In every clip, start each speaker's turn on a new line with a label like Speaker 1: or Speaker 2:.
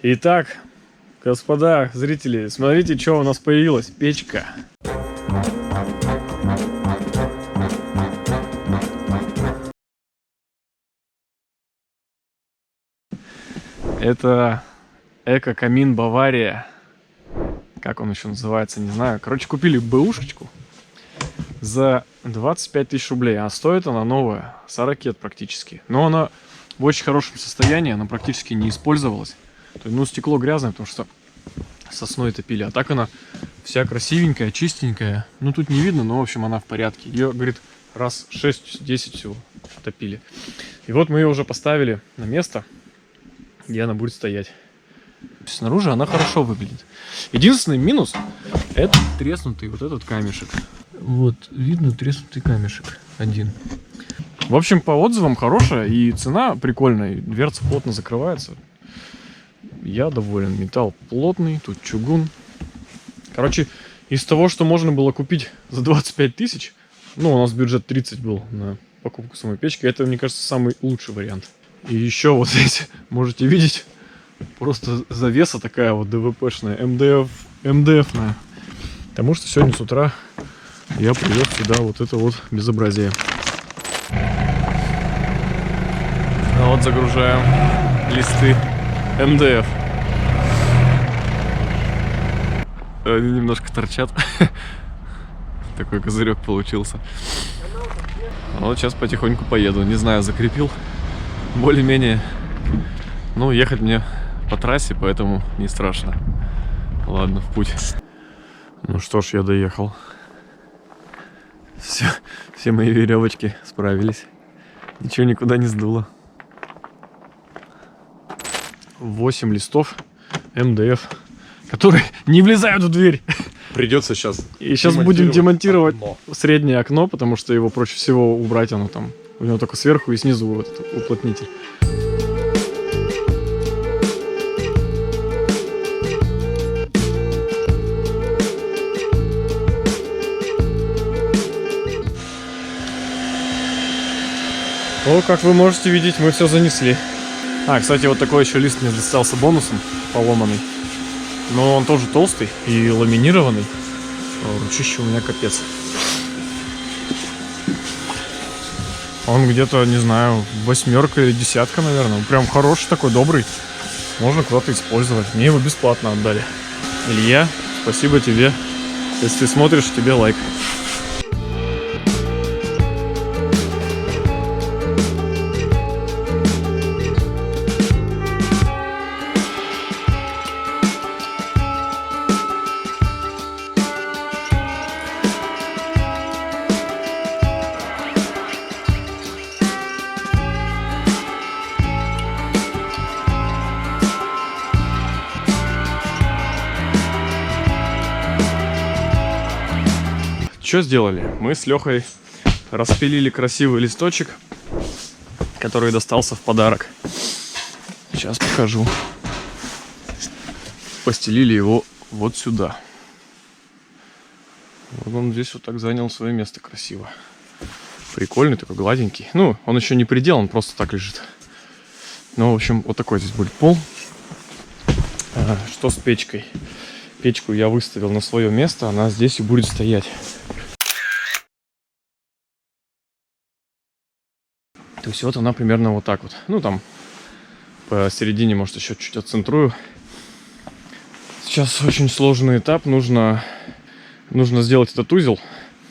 Speaker 1: Итак, господа зрители, смотрите, что у нас появилась. Печка. Это эко-камин Бавария. Как он еще называется, не знаю. Короче, купили бэушечку за 25 тысяч рублей. А стоит она новая, с ракет практически. Но она в очень хорошем состоянии, она практически не использовалась. То есть, ну, стекло грязное, потому что сосной топили. А так она вся красивенькая, чистенькая. Ну, тут не видно, но, в общем, она в порядке. Ее, говорит, раз 6-10 всего топили. И вот мы ее уже поставили на место, где она будет стоять. Снаружи она хорошо выглядит. Единственный минус — это треснутый вот этот камешек. Вот, видно треснутый камешек один. В общем, по отзывам хорошая, и цена прикольная, и дверца плотно закрывается. Я доволен. Металл плотный, тут чугун. Короче, из того, что можно было купить за 25 тысяч, ну, у нас бюджет 30 был на покупку самой печки, это, мне кажется, самый лучший вариант. И еще вот здесь можете видеть, просто завеса такая вот ДВПшная, МДФная. Потому что сегодня с утра я привез сюда вот это вот безобразие. А вот загружаем листы МДФ. Они немножко торчат. Такой козырек получился. Вот сейчас потихоньку поеду. Не знаю, закрепил. Более-менее. Ну, ехать мне по трассе, поэтому не страшно. Ладно, в путь. Ну что ж, я доехал. Все мои веревочки справились. Ничего никуда не сдуло. 8 листов МДФ, которые не влезают в дверь.
Speaker 2: Придется сейчас.
Speaker 1: И сейчас будем демонтировать среднее окно, потому что его проще всего убрать. Оно там, у него только сверху и снизу вот этот уплотнитель. О, как вы можете видеть, мы все занесли. А, кстати, вот такой еще лист мне достался бонусом, поломанный. Но он тоже толстый и ламинированный. Ручище у меня капец. Он где-то, не знаю, 8 или 10, наверное. Он прям хороший такой, добрый. Можно куда-то использовать. Мне его бесплатно отдали. Илья, спасибо тебе. Если ты смотришь, тебе лайк. Что сделали? Мы с Лехой распилили красивый листочек, который достался в подарок. Сейчас покажу. Постелили его вот сюда. Вот он здесь вот так занял свое место красиво. Прикольный, такой гладенький. Ну, он еще не приделан, просто так лежит. Ну, в общем, вот такой здесь будет пол. Что с печкой? Печку я выставил на свое место, она здесь и будет стоять. То есть вот она примерно вот так вот. Ну, там посередине, может, еще чуть отцентрую. Сейчас очень сложный этап. Нужно сделать этот узел.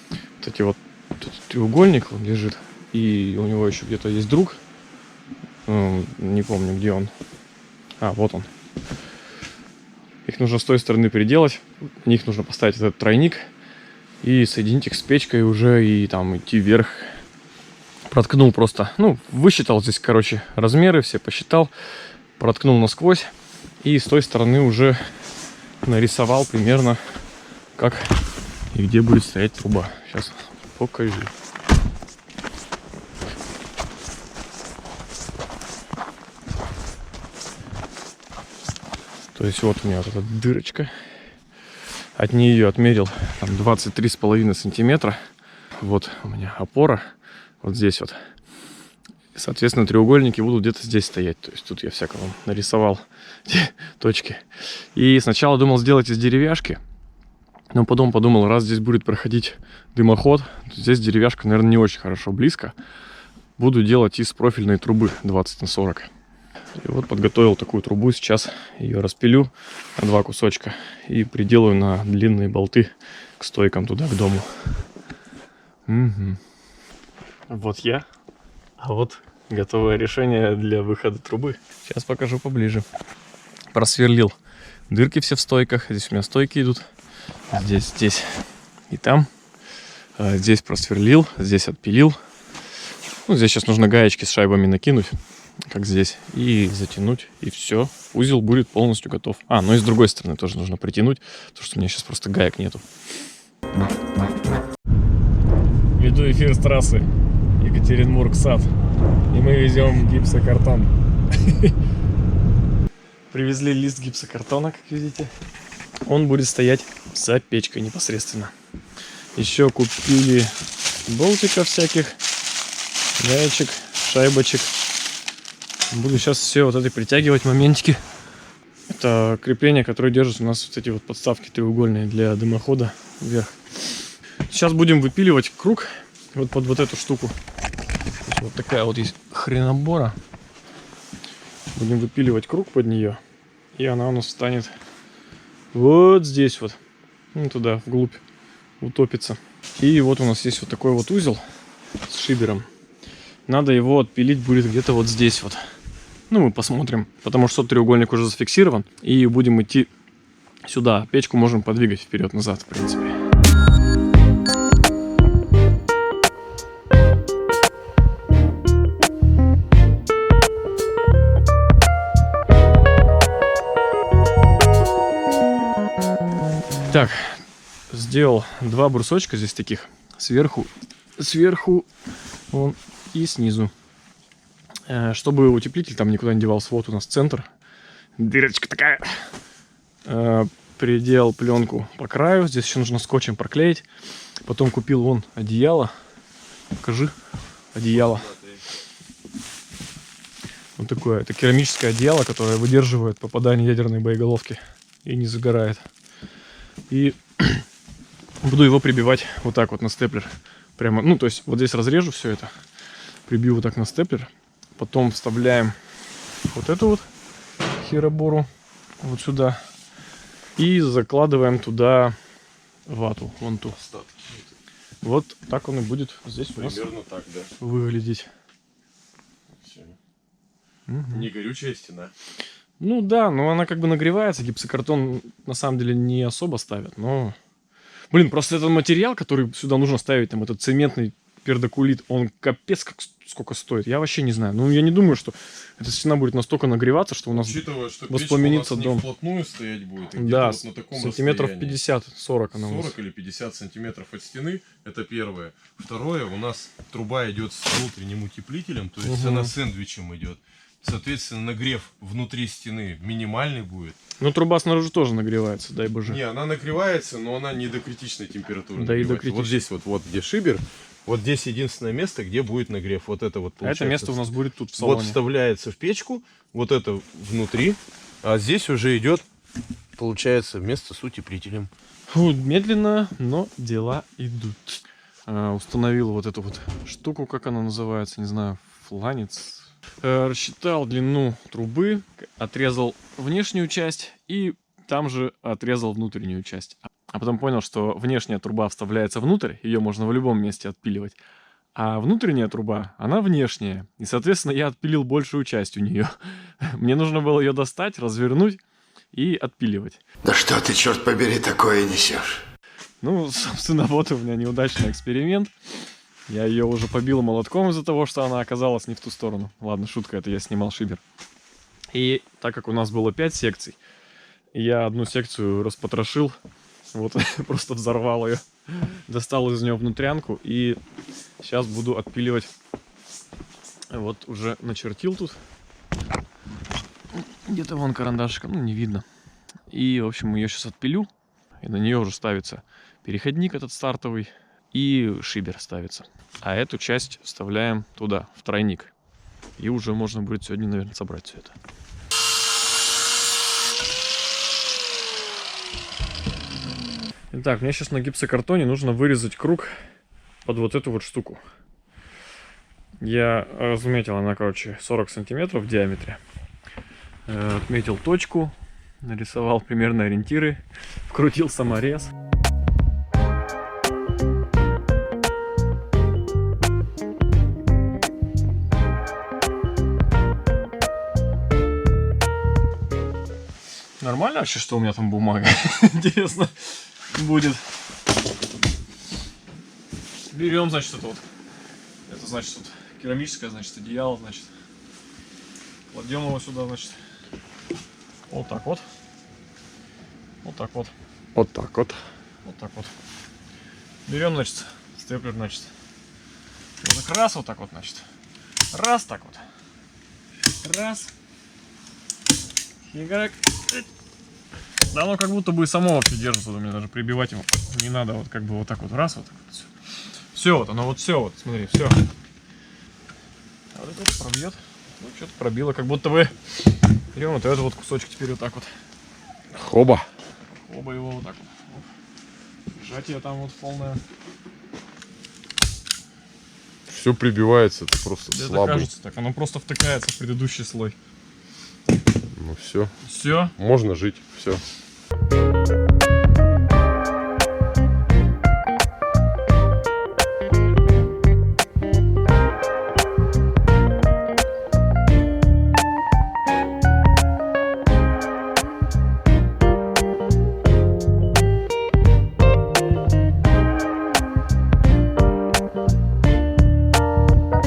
Speaker 1: Вот эти вот, тут треугольник он лежит. И у него еще где-то есть друг. Не помню, где он. А, вот он. Их нужно с той стороны переделать. В них нужно поставить этот тройник. И соединить их с печкой уже. И там идти вверх. Проткнул просто, ну, высчитал здесь, короче, размеры, все посчитал, проткнул насквозь и с той стороны уже нарисовал примерно, как и где будет стоять труба. Сейчас покажу. То есть вот у меня вот эта дырочка, от нее отмерил там 23,5 сантиметра. Вот у меня опора. Вот здесь вот. Соответственно, треугольники будут где-то здесь стоять. То есть тут я всяко вам нарисовал точки. И сначала думал сделать из деревяшки. Но потом подумал, раз здесь будет проходить дымоход, то здесь деревяшка, наверное, не очень хорошо близко. Буду делать из профильной трубы 20 на 40. И вот подготовил такую трубу. Сейчас ее распилю на 2 кусочка и приделаю на длинные болты к стойкам туда, к дому. Угу. Вот я. А вот готовое решение для выхода трубы. Сейчас покажу поближе. Просверлил дырки все в стойках. Здесь у меня стойки идут. Здесь и там. Здесь просверлил, здесь отпилил. Ну, здесь сейчас нужно гаечки с шайбами накинуть, как здесь, и затянуть, и все. Узел будет полностью готов. Ну и с другой стороны тоже нужно притянуть, потому что у меня сейчас просто гаек нету. Веду эфир с трассы Екатеринбург-Сад. И мы везем гипсокартон. Привезли лист гипсокартона, как видите. Он будет стоять за печкой непосредственно. Еще купили болтиков всяких, гаечек, шайбочек. Буду сейчас все вот это притягивать моментики. Это крепление, которое держит у нас вот эти вот подставки треугольные для дымохода вверх. Сейчас будем выпиливать круг вот под вот эту штуку. Вот такая вот есть хренобора. Будем выпиливать круг под нее. И она у нас встанет вот здесь вот. Ну, туда, вглубь. Утопится. И вот у нас есть вот такой вот узел с шибером. Надо его отпилить будет где-то вот здесь вот. Ну, мы посмотрим. Потому что треугольник уже зафиксирован. И будем идти сюда. Печку можем подвигать вперед-назад, в принципе. Так, сделал 2 брусочка здесь таких. Сверху вон, и снизу. Чтобы утеплитель там никуда не девался. Вот у нас центр. Дырочка такая. Приделал пленку по краю. Здесь еще нужно скотчем проклеить. Потом купил вон одеяло. Покажи. Одеяло. Вот такое. Это керамическое одеяло, которое выдерживает попадание ядерной боеголовки. И не загорает. И буду его прибивать вот так вот на степлер. Прямо, ну, то есть вот здесь разрежу все это. Прибью вот так на степлер. Потом вставляем вот эту вот херобору вот сюда. И закладываем туда вату, вон ту. Вот так он и будет здесь у нас
Speaker 2: примерно так, да,
Speaker 1: выглядеть.
Speaker 2: Все.
Speaker 1: Угу.
Speaker 2: Не горючая стена.
Speaker 1: Ну да, но она как бы нагревается. Гипсокартон на самом деле не особо ставят, но... Блин, просто этот материал, который сюда нужно ставить, там этот цементный пердокулит, он капец как сколько стоит. Я вообще не знаю. Ну, я не думаю, что эта стена будет настолько нагреваться, что у нас
Speaker 2: учитывая, что
Speaker 1: воспламенится
Speaker 2: печка у
Speaker 1: дом.
Speaker 2: нас не вплотную стоять будет,
Speaker 1: Да,
Speaker 2: вот на таком
Speaker 1: сантиметров
Speaker 2: расстоянии.
Speaker 1: 50-40 она у нас.
Speaker 2: 40 или 50 сантиметров от стены, это первое. Второе, у нас труба идет с внутренним утеплителем, то есть она сэндвичем идет. Соответственно, нагрев внутри стены минимальный будет.
Speaker 1: Ну, труба снаружи тоже нагревается, дай боже.
Speaker 2: Не, она нагревается, но она не до критичной температуры.
Speaker 1: Да и до критичной.
Speaker 2: Вот здесь вот где шибер, вот здесь единственное место, где будет нагрев. Вот это вот получается.
Speaker 1: А это место у нас будет тут в салоне.
Speaker 2: Вот вставляется в печку, вот это внутри, а здесь уже идет, получается, место с утеплителем.
Speaker 1: Фу, медленно, но дела идут. Установил вот эту вот штуку, как она называется, не знаю, фланец. Рассчитал длину трубы, отрезал внешнюю часть и там же отрезал внутреннюю часть. А потом понял, что внешняя труба вставляется внутрь, ее можно в любом месте отпиливать. А внутренняя труба, она внешняя. И, соответственно, я отпилил большую часть у нее. Мне нужно было ее достать, развернуть и отпиливать.
Speaker 3: Да что ты, черт побери, такое несешь?
Speaker 1: Ну, собственно, вот у меня неудачный эксперимент. Я ее уже побил молотком из-за того, что она оказалась не в ту сторону. Ладно, шутка, это я снимал шибер. И так как у нас было 5 секций, я одну секцию распотрошил. Вот, просто взорвал ее. Достал из нее внутрянку и сейчас буду отпиливать. Вот уже начертил тут. Где-то вон карандашиком, ну не видно. И, в общем, ее сейчас отпилю. И на нее уже ставится переходник этот стартовый. И шибер ставится. А эту часть вставляем туда, в тройник. И уже можно будет сегодня, наверное, собрать все это. Итак, мне сейчас на гипсокартоне нужно вырезать круг под вот эту вот штуку. Я разметил, она, короче, 40 сантиметров в диаметре. Отметил точку, нарисовал примерно ориентиры, вкрутил саморез. Нормально вообще, что у меня там бумага? Интересно будет. Берем, значит, это вот. Это значит вот керамическое, значит, одеяло, значит. Кладем его сюда, значит. Вот так вот. Вот так вот.
Speaker 2: Вот так вот.
Speaker 1: Вот так вот. Берем, значит, степлер, значит. Вот так раз, вот так вот, значит. Раз, так вот. Раз. Фигак. Да оно как будто бы само вообще держится, мне даже прибивать его не надо, вот как бы вот так вот, раз, вот так вот, все. Все, вот оно вот все, вот, смотри, все. А вот это вот пробьет, ну что-то пробило, как будто бы берем вот этот вот кусочек теперь вот так вот.
Speaker 2: Хоба.
Speaker 1: Оба его вот так вот. Сжатие там вот полное.
Speaker 2: Все прибивается, это просто
Speaker 1: Это
Speaker 2: слабый.
Speaker 1: кажется так, оно просто втыкается в предыдущий слой.
Speaker 2: Ну все.
Speaker 1: Все.
Speaker 2: Можно жить, все.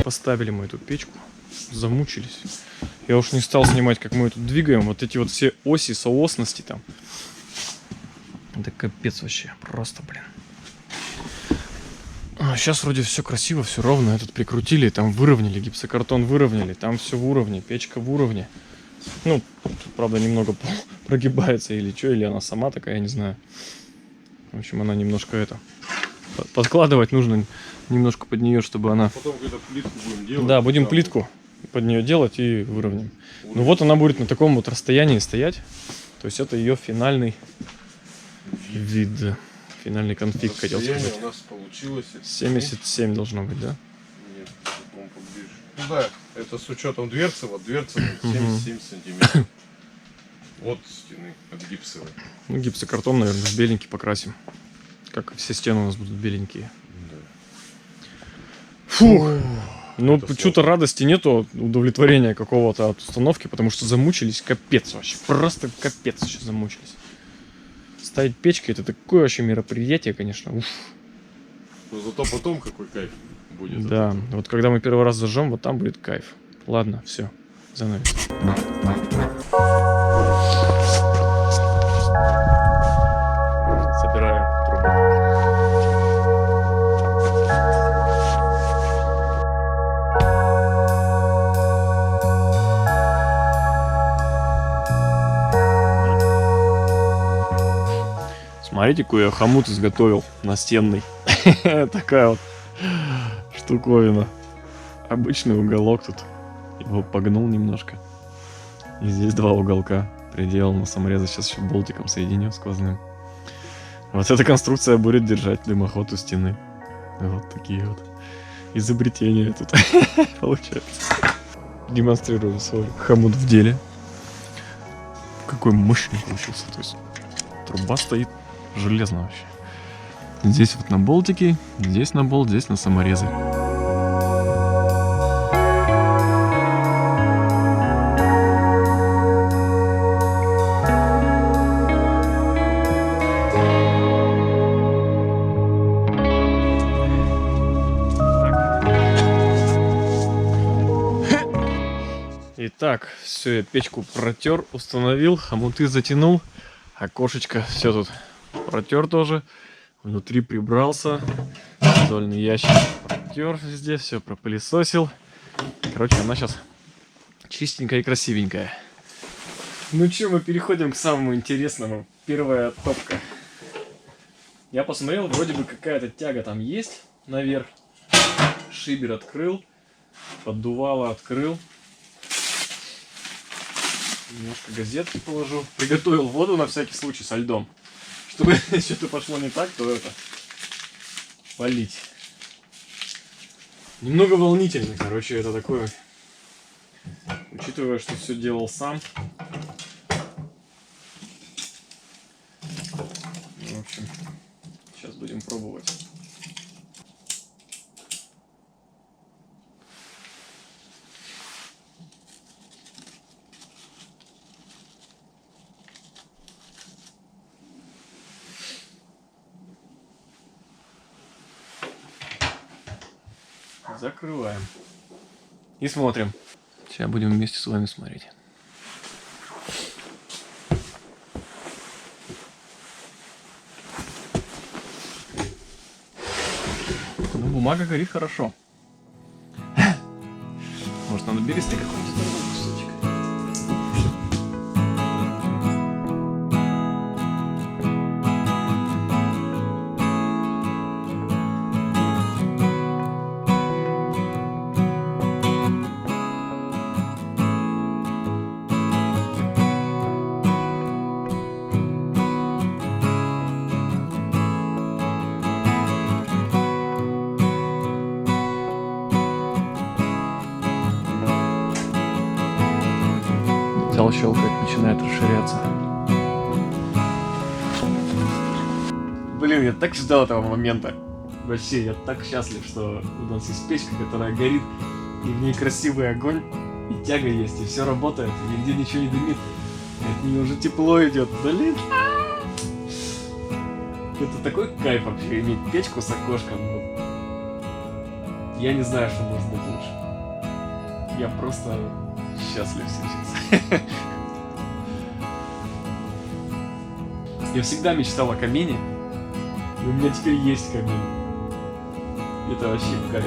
Speaker 1: Поставили мы эту печку, замучились. Я уж не стал снимать, как мы тут двигаем. Вот эти вот все оси, соосности там. Это капец вообще. Просто, блин. Сейчас вроде все красиво, все ровно. Этот прикрутили, там выровняли, гипсокартон выровняли. Там все в уровне, печка в уровне. Ну, тут, правда, немного прогибается или что, или она сама такая, я не знаю. В общем, она немножко это... Подкладывать нужно немножко под нее, чтобы она...
Speaker 2: Потом когда плитку будем делать.
Speaker 1: Да, будем плитку под нее делать и выровняем. Ну вот она будет на таком вот расстоянии стоять. То есть это ее финальный вид. Финальный конфиг, хотел сказать.
Speaker 2: У нас получилось
Speaker 1: 77 должно быть, да?
Speaker 2: Нет, поближе. Ну да, это с учетом дверцы, вот дверца 77 сантиметров. Вот стены от гипсовой.
Speaker 1: Ну, гипсокартон, наверное, беленький покрасим. Как все стены у нас будут беленькие.
Speaker 2: Да.
Speaker 1: Фух! Ну,
Speaker 2: Это
Speaker 1: что-то радости нету, удовлетворения какого-то от установки, потому что замучились капец вообще. Просто капец вообще замучились. Ставить печки — это такое вообще мероприятие, конечно. Уф.
Speaker 2: Но зато потом какой кайф будет.
Speaker 1: Да, вот когда мы первый раз зажжем, вот там будет кайф. Ладно, все, занавес. Собираем трубу. Смотрите, какой я хомут изготовил настенный. Такая вот штуковина. Обычный уголок тут. Его погнул немножко. И здесь два уголка. Приделал на саморезы. Сейчас еще болтиком соединю сквозным. Вот эта конструкция будет держать дымоход у стены. Вот такие вот изобретения тут получается. Демонстрирую свой хомут в деле. Какой мощный получился. То есть труба стоит железно вообще. Здесь вот на болтике, здесь на болт, здесь на саморезы. Итак, все, я печку протер, установил, хомуты затянул, окошечко, все тут протер тоже, внутри прибрался, стольный ящик протер везде, все пропылесосил. Короче, она сейчас чистенькая и красивенькая. Ну что, мы переходим к самому интересному. Первая топка. Я посмотрел, вроде бы какая-то тяга там есть наверх. Шибер открыл, поддувало открыл. Немножко газетки положу. Приготовил воду на всякий случай со льдом. Чтобы что-то пошло не так, то это... полить. Немного волнительно, короче, это такое. Учитывая, что все делал сам. В общем, сейчас будем пробовать. Закрываем. И смотрим. Сейчас будем вместе с вами смотреть. Ну, бумага горит хорошо. Может, надо бересты какой-нибудь кусочек. Металл щелкает, начинает расширяться. Блин, я так ждал этого момента. Вообще, я так счастлив, что у нас есть печка, которая горит, и в ней красивый огонь, и тяга есть, и все работает, и нигде ничего не дымит. И от нее уже тепло идет. Блин. Это такой кайф вообще, иметь печку с окошком. Я не знаю, что может быть лучше. Я просто счастлив сейчас. Я всегда мечтал о камине, и у меня теперь есть камин. Это вообще кайф.